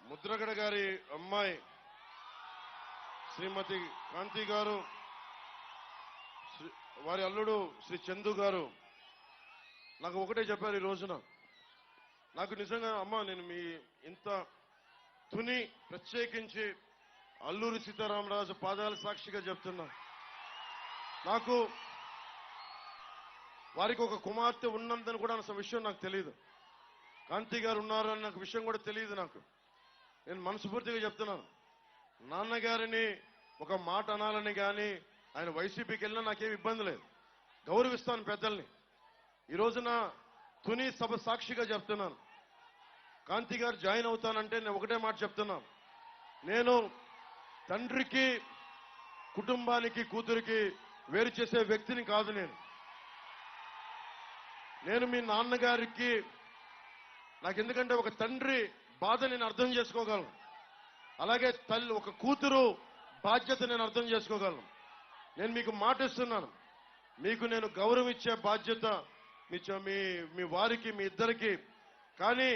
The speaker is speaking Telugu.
ముద్రగడ గారి అమ్మాయి శ్రీమతి కాంతి గారు, వారి అల్లుడు శ్రీ చందు గారు నాకు ఒకటే చెప్పారు ఈ రోజున. నాకు నిజంగా అమ్మ, నేను మీ ఇంత తుని ప్రత్యేకించి అల్లూరి సీతారామరాజు పాదాల సాక్షిగా చెప్తున్నా, నాకు వారికి ఒక కుమార్తె ఉన్నందని కూడా అన్న విషయం నాకు తెలియదు. కాంతి గారు ఉన్నారు అన్న విషయం కూడా తెలియదు నాకు. నేను మనస్ఫూర్తిగా చెప్తున్నాను, నాన్నగారిని ఒక మాట అనాలని కానీ ఆయన వైసీపీకి వెళ్ళినా నాకేం ఇబ్బంది లేదు, గౌరవిస్తాను పెద్దల్ని. ఈ రోజున తుని సభ సాక్షిగా చెప్తున్నాను, కాంతి గారు జాయిన్ అవుతానంటే నేను ఒకటే మాట చెప్తున్నాను, నేను తండ్రికి కుటుంబానికి కూతురికి వేరు చేసే వ్యక్తిని కాదు. నేను మీ నాన్నగారికి నాకు ఎందుకంటే ఒక తండ్రి బాధ నేను అర్థం చేసుకోగలను, అలాగే తల్లి ఒక కూతురు బాధ్యత నేను అర్థం చేసుకోగలను. నేను మీకు మాట ఇస్తున్నాను, మీకు నేను గౌరవం ఇచ్చే బాధ్యత మీ వారికి మీ ఇద్దరికి. కానీ